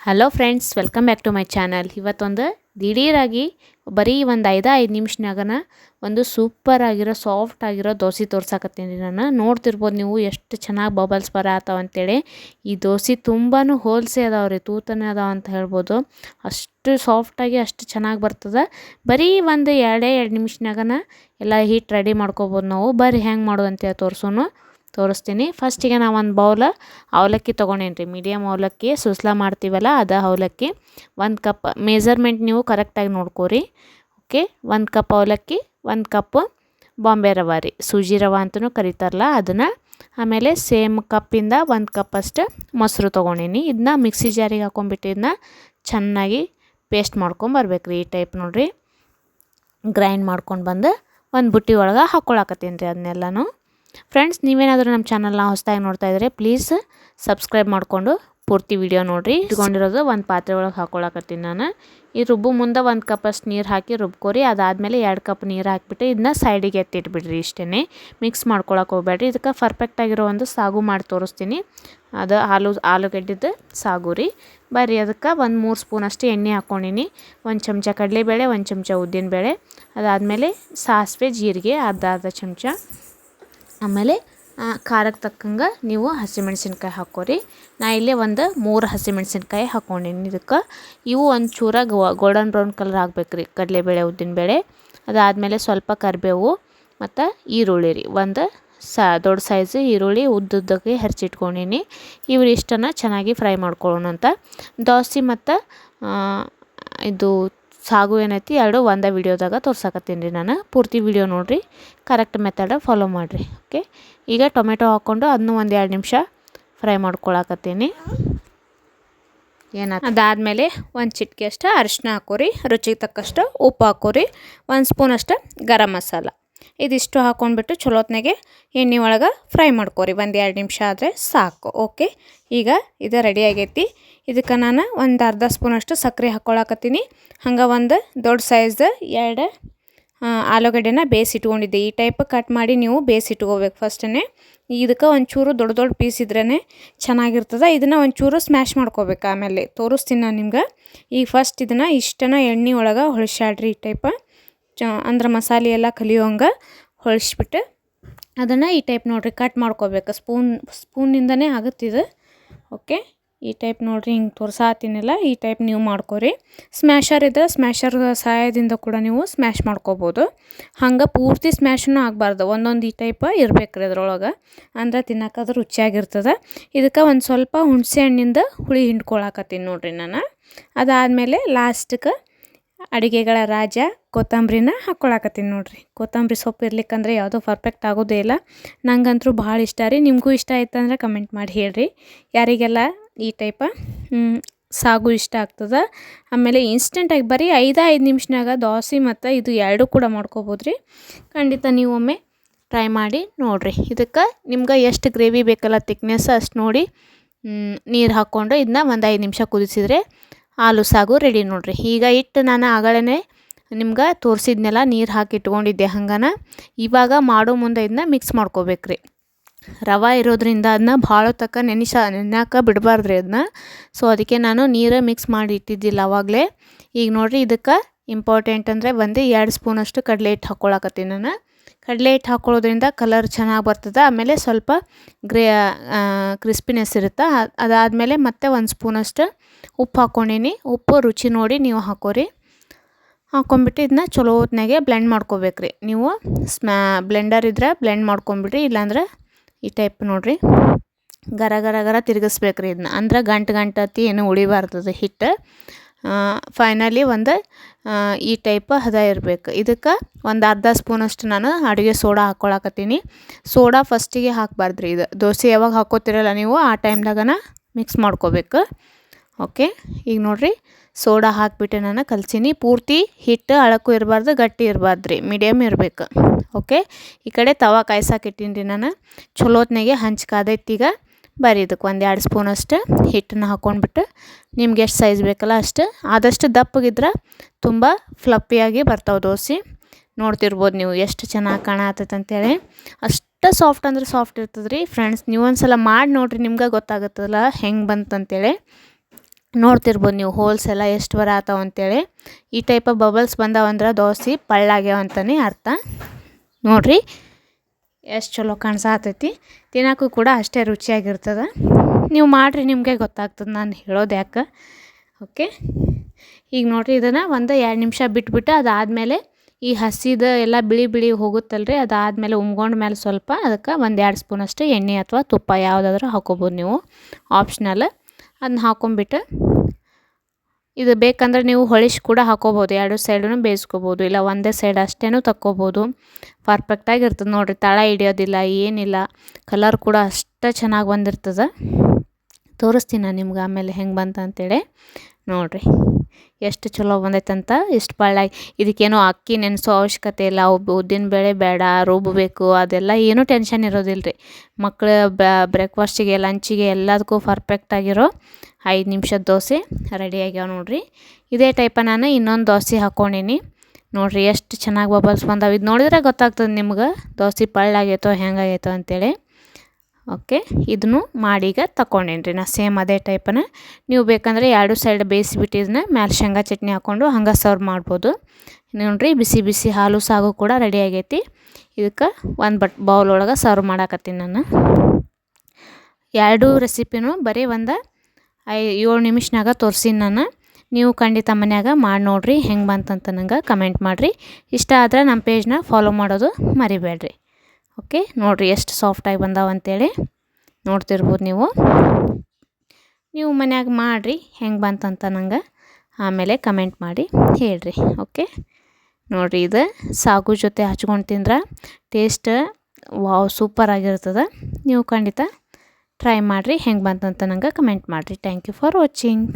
Hello friends, welcome back to my channel. ಇವತ್ತೊಂದು ದಿಢೀರಾಗಿ ಬರೀ ಒಂದು 5 ನಿಮಿಷನಾಗನ ಒಂದು ಸೂಪರ್ ಆಗಿರೋ ಸಾಫ್ಟ್ ಆಗಿರೋ ದೋಸೆ ತೋರ್ಸಾಕತ್ತೀನಿ. ನಾನು ನೋಡ್ತಿರ್ಬೋದು ನೀವು ಎಷ್ಟು ಚೆನ್ನಾಗಿ ಬಬಲ್ಸ್ ಬರತ್ತಾವ ಅಂತೇಳಿ. ಈ ದೋಸೆ ತುಂಬಾ ಹೋಲ್ಸೆ ಅದಾವ್ರಿ, ತೂತನೇ ಅದಾವ ಅಂತ ಹೇಳ್ಬೋದು. ಅಷ್ಟು ಸಾಫ್ಟಾಗಿ ಅಷ್ಟು ಚೆನ್ನಾಗಿ ಬರ್ತದೆ. ಬರೀ ಒಂದು 2 ನಿಮಿಷನಾಗನ ಎಲ್ಲ ಹಿಟ್ಟು ರೆಡಿ ಮಾಡ್ಕೋಬೋದು ನಾವು. ಬರ್ರಿ ಹೆಂಗೆ ಮಾಡೋದು ಅಂತೇಳಿ ತೋರಿಸ್ತೀನಿ. ಫಸ್ಟಿಗೆ ನಾವು ಒಂದು ಬೌಲ ಅವಲಕ್ಕಿ ತೊಗೊಂಡೇನಿ ರೀ. ಮೀಡಿಯಮ್ ಅವಲಕ್ಕಿ ಸುಸ್ಲಾ ಮಾಡ್ತೀವಲ್ಲ ಅದು ಅವಲಕ್ಕಿ. 1 ಕಪ್ ಮೆಜರ್ಮೆಂಟ್ ನೀವು ಕರೆಕ್ಟಾಗಿ ನೋಡ್ಕೋರಿ. ಓಕೆ, 1 ಕಪ್ ಅವಲಕ್ಕಿ, 1 ಕಪ್ ಬಾಂಬೆ ರವೆ ರೀ, ಸೂಜಿ ರವೆ ಅಂತಲೂ ಕರೀತಾರಲ್ಲ ಅದನ್ನು. ಆಮೇಲೆ ಸೇಮ್ ಕಪ್ಪಿಂದ 1 ಕಪ್ ಅಷ್ಟು ಮೊಸರು ತೊಗೊಂಡೀನಿ. ಇದನ್ನ ಮಿಕ್ಸಿ ಜಾರಿಗೆ ಹಾಕೊಂಡ್ಬಿಟ್ಟು ಇದನ್ನ ಚೆನ್ನಾಗಿ ಪೇಸ್ಟ್ ಮಾಡ್ಕೊಂಬರ್ಬೇಕು ರೀ. ಈ ಟೈಪ್ ನೋಡಿರಿ, ಗ್ರೈಂಡ್ ಮಾಡ್ಕೊಂಡು ಬಂದು ಒಂದು ಬುಟ್ಟಿ ಒಳಗೆ ಹಾಕ್ಕೊಳಕತ್ತೀನಿ ರೀ ಅದನ್ನೆಲ್ಲನೂ. ಫ್ರೆಂಡ್ಸ್, ನೀವೇನಾದರೂ ನಮ್ಮ ಚಾನಲ್ನ ಹೊಸದಾಗಿ ನೋಡ್ತಾ ಇದ್ದರೆ ಪ್ಲೀಸ್ ಸಬ್ಸ್ಕ್ರೈಬ್ ಮಾಡಿಕೊಂಡು ಪೂರ್ತಿ ವಿಡಿಯೋ ನೋಡಿರಿ. ಇಟ್ಕೊಂಡಿರೋದು ಒಂದು ಪಾತ್ರೆ ಒಳಗೆ ಹಾಕ್ಕೊಳಕತ್ತೀನಿ ನಾನು. ಈ ರುಬ್ಬು ಮುಂದೆ 1 ಕಪ್ ಅಷ್ಟು ನೀರು ಹಾಕಿ ರುಬ್ಕೋರಿ. ಅದಾದಮೇಲೆ 2 ಕಪ್ ನೀರು ಹಾಕಿಬಿಟ್ಟು ಇದನ್ನ ಸೈಡಿಗೆ ಎತ್ತಿಟ್ಬಿಡ್ರಿ. ಇಷ್ಟೇ, ಮಿಕ್ಸ್ ಮಾಡ್ಕೊಳಕ್ಕೆ ಹೋಗ್ಬೇಡ್ರಿ. ಇದಕ್ಕೆ ಪರ್ಫೆಕ್ಟಾಗಿರೋ ಒಂದು ಸಾಗು ಮಾಡಿ ತೋರಿಸ್ತೀನಿ. ಅದು ಆಲೂಗಡ್ಡೆದು ಸಾಗು ರೀ. ಬರ್ರಿ, ಅದಕ್ಕೆ ಒಂದು 3 ಸ್ಪೂನ್ ಅಷ್ಟು ಎಣ್ಣೆ ಹಾಕ್ಕೊಂಡಿನಿ. 1 ಚಮಚ ಕಡಲೆಬೇಳೆ, 1 ಚಮಚ ಉದ್ದಿನಬೇಳೆ, ಅದಾದಮೇಲೆ ಸಾಸಿವೆ, ಜೀರಿಗೆ ಅರ್ಧ ಚಮಚ. ಆಮೇಲೆ ಖಾರಕ್ಕೆ ತಕ್ಕಂಗೆ ನೀವು ಹಸಿಮೆಣ್ಸಿನ್ಕಾಯಿ ಹಾಕ್ಕೋರಿ. ನಾ ಇಲ್ಲಿ ಒಂದು 3 ಹಸಿಮೆಣ್ಸಿನ್ಕಾಯಿ ಹಾಕ್ಕೊಂಡಿನಿ. ಇದಕ್ಕೆ ಇವು ಒಂದು ಚೂರ ಗೋಲ್ಡನ್ ಬ್ರೌನ್ ಕಲರ್ ಆಗ್ಬೇಕು ರೀ, ಕಡಲೆಬೇಳೆ ಉದ್ದಿನಬೇಳೆ. ಅದಾದಮೇಲೆ ಸ್ವಲ್ಪ ಕರಿಬೇವು ಮತ್ತು ಈರುಳ್ಳಿ ರೀ, ಒಂದು ದೊಡ್ಡ ಸೈಜ್ ಈರುಳ್ಳಿ ಉದ್ದುದ್ದಕ್ಕೆ ಹೆಚ್ಚಿಟ್ಕೊಂಡಿನಿ. ಇವು ಇಷ್ಟನ್ನು ಚೆನ್ನಾಗಿ ಫ್ರೈ ಮಾಡ್ಕೊಳ್ಳೋಣ ಅಂತ. ದೋಸೆ ಮತ್ತು ಇದು ಸಾಗು ಏನೈತಿ ಎರಡು ಒಂದೇ ವಿಡಿಯೋದಾಗ ತೋರ್ಸಾಕತ್ತೀನಿ ರೀ ನಾನು. ಪೂರ್ತಿ ವಿಡಿಯೋ ನೋಡಿರಿ, ಕರೆಕ್ಟ್ ಮೆಥಡ ಫಾಲೋ ಮಾಡಿರಿ. ಓಕೆ, ಈಗ ಟೊಮೆಟೊ ಹಾಕ್ಕೊಂಡು ಅದನ್ನು 1-2 ನಿಮಿಷ ಫ್ರೈ ಮಾಡ್ಕೊಳಕತ್ತೀನಿ. ಅದಾದಮೇಲೆ 1 ಚಿಟಿಕೆ ಅಷ್ಟು ಅರಿಶಿನ ಹಾಕೋರಿ, ರುಚಿಗೆ ತಕ್ಕಷ್ಟು ಉಪ್ಪು ಹಾಕೋರಿ, 1 ಸ್ಪೂನ್ ಅಷ್ಟು ಗರಂ ಮಸಾಲ. ಇದಿಷ್ಟು ಹಾಕ್ಕೊಂಡ್ಬಿಟ್ಟು ಚಲೋತ್ನಾಗೆ ಎಣ್ಣೆ ಒಳಗೆ ಫ್ರೈ ಮಾಡ್ಕೋರಿ. 1-2 ನಿಮಿಷ ಆದರೆ ಸಾಕು. ಓಕೆ, ಈಗ ಇದು ರೆಡಿ ಆಗೈತಿ. ಇದಕ್ಕೆ ನಾನು ಒಂದು ಅರ್ಧ ಸ್ಪೂನಷ್ಟು ಸಕ್ಕರೆ ಹಾಕ್ಕೊಳಕತ್ತೀನಿ. ಹಂಗೆ ಒಂದು ದೊಡ್ಡ ಸೈಜ್ದು 2 ಆಲೂಗಡ್ಡೆನ ಬೇಯಿಸಿಟ್ಕೊಂಡಿದ್ದೆ. ಈ ಟೈಪ್ ಕಟ್ ಮಾಡಿ ನೀವು ಬೇಯಿಸಿಟ್ಕೋಬೇಕು ಫಸ್ಟೇ. ಇದಕ್ಕೆ ಒಂಚೂರು ದೊಡ್ಡ ಪೀಸ್ ಇದ್ರೇ ಚೆನ್ನಾಗಿರ್ತದೆ. ಇದನ್ನು ಒಂಚೂರು ಸ್ಮ್ಯಾಶ್ ಮಾಡ್ಕೋಬೇಕು. ಆಮೇಲೆ ತೋರಿಸ್ತೀನಿ ನಾನು ನಿಮ್ಗೆ. ಈಗ ಫಸ್ಟ್ ಇದನ್ನು ಇಷ್ಟನ್ನು ಎಣ್ಣೆ ಒಳಗೆ ಹೊಳ್ಸಾಡ್ರಿ. ಈ ಟೈಪ್ ಅಂದ್ರೆ ಮಸಾಲೆ ಎಲ್ಲ ಕಲಿಯೋಂಗೆ ಹೊಳ್ಸ್ಬಿಟ್ಟು ಅದನ್ನು ಈ ಟೈಪ್ ನೋಡಿರಿ ಕಟ್ ಮಾಡ್ಕೋಬೇಕು. ಸ್ಪೂನಿಂದನೇ ಆಗುತ್ತಿದೆ. ಓಕೆ, ಈ ಟೈಪ್ ನೋಡಿರಿ, ಹಿಂಗೆ ತೋರ್ಸಾತೀನಲ್ಲ ಈ ಟೈಪ್ ನೀವು ಮಾಡ್ಕೋರಿ. ಸ್ಮ್ಯಾಶರ್ ಇದ್ದರೆ ಸ್ಮ್ಯಾಶರ್ ಸಹಾಯದಿಂದ ಕೂಡ ನೀವು ಸ್ಮ್ಯಾಶ್ ಮಾಡ್ಕೋಬೋದು. ಹಂಗೆ ಪೂರ್ತಿ ಸ್ಮ್ಯಾಶೂ ಆಗಬಾರ್ದು, ಒಂದೊಂದು ಈ ಟೈಪ್ ಇರ್ಬೇಕು ರೀ ಅದ್ರೊಳಗೆ, ಅಂದ್ರೆ ತಿನ್ನೋಕದು ರುಚಿಯಾಗಿರ್ತದೆ. ಇದಕ್ಕೆ ಒಂದು ಸ್ವಲ್ಪ ಹುಣಸೆ ಹಣ್ಣಿಂದ ಹುಳಿ ಹಿಂಡ್ಕೊಳಕತ್ತೀನಿ ನೋಡಿರಿ ನಾನು. ಅದಾದಮೇಲೆ ಲಾಸ್ಟ್ಗೆ ಅಡುಗೆಗಳ ರಾಜ ಕೊತ್ತಂಬರಿನ ಹಾಕ್ಕೊಳಕತ್ತೀನಿ ನೋಡಿರಿ. ಕೊತ್ತಂಬರಿ ಸೊಪ್ಪು ಇರ್ಲಿಕ್ಕಂದ್ರೆ ಯಾವುದೋ ಪರ್ಫೆಕ್ಟ್ ಆಗೋದೇ ಇಲ್ಲ. ನಂಗಂತೂ ಭಾಳ ಇಷ್ಟ ರೀ. ನಿಮಗೂ ಇಷ್ಟ ಆಯ್ತು ಅಂದರೆ ಕಮೆಂಟ್ ಮಾಡಿ ಹೇಳ್ರಿ. ಯಾರಿಗೆಲ್ಲ ಈ ಟೈಪ ಸಾಗು ಇಷ್ಟ ಆಗ್ತದೆ. ಆಮೇಲೆ ಇನ್ಸ್ಟೆಂಟಾಗಿ ಬರೀ 5 ನಿಮಿಷನಾಗ ದೋಸೆ ಮತ್ತು ಇದು ಎರಡೂ ಕೂಡ ಮಾಡ್ಕೋಬೋದು ರೀ. ಖಂಡಿತ ನೀವು ಒಮ್ಮೆ ಟ್ರೈ ಮಾಡಿ ನೋಡಿರಿ. ಇದಕ್ಕೆ ನಿಮ್ಗೆ ಎಷ್ಟು ಗ್ರೇವಿ ಬೇಕಲ್ಲ ತಿಕ್ನೆಸ್ ಅಷ್ಟು ನೋಡಿ ನೀರು ಹಾಕ್ಕೊಂಡು ಇದನ್ನ ಒಂದು 5 ನಿಮಿಷ ಕುದಿಸಿದ್ರೆ ಆಲೂ ಸಾಗು ರೆಡಿ ನೋಡಿರಿ. ಈಗ ಇಟ್ಟು ನಾನು ಆಗಳೇ ನಿಮ್ಗೆ ತೋರಿಸಿದ್ನೆಲ್ಲ ನೀರು ಹಾಕಿ ಇಟ್ಕೊಂಡಿದ್ದೆ. ಹಂಗನ ಇವಾಗ ಮಾಡೋ ಮುಂದೆ ಇದನ್ನ ಮಿಕ್ಸ್ ಮಾಡ್ಕೋಬೇಕ್ರಿ. ರವೆ ಇರೋದ್ರಿಂದ ಅದನ್ನ ಭಾಳ ತಕ್ಕ ನೆನೆಯಾಕ ಬಿಡಬಾರ್ದ್ರಿ ಅದನ್ನ. ಸೊ ಅದಕ್ಕೆ ನಾನು ನೀರು ಮಿಕ್ಸ್ ಮಾಡಿ ಇಟ್ಟಿದ್ದಿಲ್ಲ ಆವಾಗಲೇ. ಈಗ ನೋಡಿರಿ, ಇದಕ್ಕೆ ಇಂಪಾರ್ಟೆಂಟ್ ಅಂದರೆ 2 ಸ್ಪೂನಷ್ಟು ಕಡಲೆ ಹಿಟ್ಟು ಹಾಕ್ಕೊಳಕತ್ತೀನಿ ನಾನು. ಕಡಲೆ ಹಿಟ್ಟು ಹಾಕ್ಕೊಳ್ಳೋದ್ರಿಂದ ಕಲರ್ ಚೆನ್ನಾಗಿ ಬರ್ತದೆ. ಆಮೇಲೆ ಸ್ವಲ್ಪ ಕ್ರಿಸ್ಪಿನೆಸ್ ಇರುತ್ತೆ. ಅದಾದಮೇಲೆ ಮತ್ತೆ 1 ಸ್ಪೂನಷ್ಟು ಉಪ್ಪು ಹಾಕ್ಕೊಂಡೀನಿ. ಉಪ್ಪು ರುಚಿ ನೋಡಿ ನೀವು ಹಾಕೋರಿ. ಹಾಕ್ಕೊಂಬಿಟ್ಟು ಇದನ್ನ ಚಲೋ ಹೊತ್ನಾಗೆ ಬ್ಲೆಂಡ್ ಮಾಡ್ಕೋಬೇಕ್ರಿ. ನೀವು ಬ್ಲೆಂಡರ್ ಇದ್ದರೆ ಬ್ಲೆಂಡ್ ಮಾಡ್ಕೊಂಬಿಡ್ರಿ, ಇಲ್ಲಾಂದ್ರೆ ಈ ಟೈಪ್ ನೋಡಿರಿ ಗರ ಗರ ಗರ ತಿರುಗಿಸ್ಬೇಕ್ರಿ ಇದನ್ನ. ಅಂದ್ರೆ ಗಂಟು ಏನು ಉಳಿಬಾರ್ದು ಹಿಟ್ಟು. ಫೈನಲಿ ಒಂದು ಈ ಟೈಪ್ ಹದ ಇರಬೇಕು. ಇದಕ್ಕೆ ಒಂದು ಅರ್ಧ ಸ್ಪೂನಷ್ಟು ನಾನು ಅಡುಗೆ ಸೋಡಾ ಹಾಕ್ಕೊಳಕತ್ತೀನಿ. ಸೋಡಾ ಫಸ್ಟಿಗೆ ಹಾಕಬಾರ್ದ್ರಿ. ಇದು ದೋಸೆ ಯಾವಾಗ ಹಾಕೋತಿರಲ್ಲ ನೀವು ಆ ಟೈಮ್ದಾಗನ ಮಿಕ್ಸ್ ಮಾಡ್ಕೋಬೇಕು. ಓಕೆ, ಈಗ ನೋಡಿರಿ ಸೋಡಾ ಹಾಕಿಬಿಟ್ಟು ನಾನು ಕಲ್ಸೀನಿ. ಪೂರ್ತಿ ಹಿಟ್ಟು ಅಳಕ್ಕೂ ಇರಬಾರ್ದು, ಗಟ್ಟಿ ಇರಬಾರ್ದು ರೀ, ಮೀಡಿಯಮ್ ಇರಬೇಕು. ಓಕೆ, ಈ ಕಡೆ ತವಾ ಕಾಯ್ಸಾಕಿಟ್ಟೀನಿ ರೀ ನಾನು. ಚಲೋತ್ನಾಗೆ ಹಂಚ್ ಕಾದೈತಿ. ಈಗ ಬರೀ ಇದಕ್ಕೆ 1-2 ಸ್ಪೂನಷ್ಟು ಹಿಟ್ಟನ್ನ ಹಾಕ್ಕೊಂಡ್ಬಿಟ್ಟು ನಿಮ್ಗೆ ಎಷ್ಟು ಸೈಜ್ ಬೇಕಲ್ಲ ಅಷ್ಟು, ಆದಷ್ಟು ದಪ್ಪಗಿದ್ರೆ ತುಂಬ ಫ್ಲಪ್ಪಿಯಾಗಿ ಬರ್ತಾವೆ ದೋಸೆ. ನೋಡ್ತಿರ್ಬೋದು ನೀವು ಎಷ್ಟು ಚೆನ್ನಾಗಿ ಕಾಣತ್ತೈತೆ ಅಂತೇಳಿ. ಅಷ್ಟು ಸಾಫ್ಟ್ ಅಂದ್ರೆ ಸಾಫ್ಟ್ ಇರ್ತದೆ ರೀ ಫ್ರೆಂಡ್ಸ್. ನೀವು ಒಂದು ಸಲ ಮಾಡಿ ನೋಡಿರಿ, ನಿಮ್ಗೆ ಗೊತ್ತಾಗುತ್ತಲ್ಲ ಹೆಂಗೆ ಬಂತಂತೇಳಿ. ನೋಡ್ತಿರ್ಬೋದು ನೀವು ಹೋಲ್ಸ್ ಎಲ್ಲ ಎಷ್ಟು ಬರತ್ತಾವ ಅಂತೇಳಿ. ಈ ಟೈಪ್ ಬಬಲ್ಸ್ ಬಂದಾವಂದ್ರೆ ದೋಸೆ ಪಳ್ಳಾಗ್ಯಾವ ಅಂತಲೇ ಅರ್ಥ. ನೋಡಿರಿ ಎಷ್ಟು ಚಲೋ ಕಾಣಿಸತೈತಿ. ತಿನ್ನೋಕ್ಕೂ ಕೂಡ ಅಷ್ಟೇ ರುಚಿಯಾಗಿರ್ತದೆ. ನೀವು ಮಾಡಿರಿ, ನಿಮಗೆ ಗೊತ್ತಾಗ್ತದೆ ನಾನು ಹೇಳೋದು ಯಾಕೆ. ಓಕೆ, ಈಗ ನೋಡಿರಿ ಇದನ್ನು 1-2 ನಿಮಿಷ ಬಿಟ್ಬಿಟ್ಟು ಅದಾದಮೇಲೆ ಈ ಹಸಿದ ಎಲ್ಲ ಬಿಳಿ ಬಿಳಿ ಹೋಗುತ್ತಲ್ರಿ, ಅದಾದಮೇಲೆ ಉಮ್ಗೊಂಡ ಮೇಲೆ ಸ್ವಲ್ಪ ಅದಕ್ಕೆ 1-2 ಸ್ಪೂನಷ್ಟು ಎಣ್ಣೆ ಅಥವಾ ತುಪ್ಪ ಯಾವುದಾದ್ರೂ ಹಾಕ್ಕೋಬೋದು ನೀವು, ಆಪ್ಷನಲ್. ಅದನ್ನ ಹಾಕ್ಕೊಂಬಿಟ್ಟು ಇದು ಬೇಕಂದ್ರೆ ನೀವು ಹೊಳಿಸಿ ಕೂಡ ಹಾಕ್ಕೋಬೋದು, 2 ಸೈಡೂ ಬೇಯಿಸ್ಕೋಬೋದು, ಇಲ್ಲ ಒಂದೇ ಸೈಡ್ ಅಷ್ಟೇ ತಕ್ಕೋಬೋದು. ಪರ್ಫೆಕ್ಟಾಗಿರ್ತದೆ ನೋಡಿರಿ, ತಳ ಹಿಡಿಯೋದಿಲ್ಲ ಏನಿಲ್ಲ. ಕಲರ್ ಕೂಡ ಅಷ್ಟೇ ಚೆನ್ನಾಗಿ ಬಂದಿರ್ತದೆ. ತೋರಿಸ್ತೀನಿ ನಾನು ನಿಮ್ಗೆ ಆಮೇಲೆ ಹೆಂಗೆ ಬಂತ ಅಂತೇಳಿ. ನೋಡಿರಿ ಎಷ್ಟು ಚಲೋ ಬಂದೈತಂತ. ಇಷ್ಟು ಪಳ್ಳಾಗಿ ಇದಕ್ಕೇನೋ ಅಕ್ಕಿ ನೆನೆಸೋ ಅವಶ್ಯಕತೆ ಇಲ್ಲ, ಉದ್ದಿನ ಬೇಳೆ ಬೇಡ ರುಬ್ಬಬೇಕು, ಅದೆಲ್ಲ ಏನೂ ಟೆನ್ಷನ್ ಇರೋದಿಲ್ಲ ರೀ. ಮಕ್ಕಳು ಬ್ರೇಕ್ಫಾಸ್ಟಿಗೆ ಲಂಚಿಗೆ ಎಲ್ಲದಕ್ಕೂ ಪರ್ಫೆಕ್ಟಾಗಿರೋ 5 ನಿಮಿಷದ ದೋಸೆ ರೆಡಿ ಆಗ್ಯಾವ ನೋಡಿರಿ. ಇದೇ ಟೈಪ ನಾನು ಇನ್ನೊಂದು ದೋಸೆ ಹಾಕ್ಕೊಂಡೀನಿ. ನೋಡಿರಿ ಎಷ್ಟು ಚೆನ್ನಾಗಿ ಬಬಲ್ಸ್ ಬಂದಾವೆ. ಇದು ನೋಡಿದ್ರೆ ಗೊತ್ತಾಗ್ತದೆ ನಿಮ್ಗೆ ದೋಸೆ ಪಳ್ಳಾಗೈತೋ ಹೆಂಗಾಗೈತೋ ಅಂತೇಳಿ. ಓಕೆ, ಇದನ್ನು ಮಾಡೀಗ ತಗೊಂಡೇನಿ ರೀ ನಾ ಸೇಮ್ ಅದೇ ಟೈಪನ. ನೀವು ಬೇಕಂದರೆ 2 ಸೈಡ್ ಬೇಯಿಸಿಬಿಟ್ಟು ಇದನ್ನ ಮೇಲೆ ಶೇಂಗಾ ಚಟ್ನಿ ಹಾಕ್ಕೊಂಡು ಹಂಗೆ ಸರ್ವ್ ಮಾಡ್ಬೋದು. ನೋಡಿರಿ ಬಿಸಿ ಬಿಸಿ ಹಾಲು ಸಾಗು ಕೂಡ ರೆಡಿ ಆಗೈತಿ. ಇದಕ್ಕೆ ಒಂದು ಬೌಲ್ ಒಳಗೆ ಸರ್ವ್ ಮಾಡಾಕತ್ತೀನಿ ನಾನು. 2 ರೆಸಿಪಿನೂ ಬರೀ 7 ನಿಮಿಷನಾಗ ತೋರಿಸೀನಿ ನಾನು. ನೀವು ಖಂಡಿತ ಮನ್ಯಾಗ ಮಾಡಿ ನೋಡಿರಿ, ಹೆಂಗೆ ಬಂತಂತ ನಂಗೆ ಕಮೆಂಟ್ ಮಾಡಿರಿ. ಇಷ್ಟ ಆದರೆ ನಮ್ಮ ಪೇಜ್ನ ಫಾಲೋ ಮಾಡೋದು ಮರಿಬೇಡ್ರಿ. ಓಕೆ, ನೋಡಿರಿ ಎಷ್ಟು ಸಾಫ್ಟಾಗಿ ಬಂದಾವ ಅಂತೇಳಿ ನೋಡ್ತಿರ್ಬೋದು ನೀವು. ನೀವು ಮನ್ಯಾಗ ಮಾಡಿರಿ, ಹೆಂಗೆ ಬಂತಂತ ನಂಗೆ ಆಮೇಲೆ ಕಮೆಂಟ್ ಮಾಡಿ ಹೇಳಿರಿ. ಓಕೆ, ನೋಡಿರಿ ಇದು ಸಾಗು ಜೊತೆ ಹಚ್ಕೊಂಡು ತಿಂದ್ರೆ ಟೇಸ್ಟ್ ವಾವ್ ಸೂಪರಾಗಿರ್ತದೆ. ನೀವು ಖಂಡಿತ ಟ್ರೈ ಮಾಡಿರಿ, ಹೆಂಗೆ ಬಂತಂತ ನಂಗೆ ಕಮೆಂಟ್ ಮಾಡಿರಿ. Thank you for watching.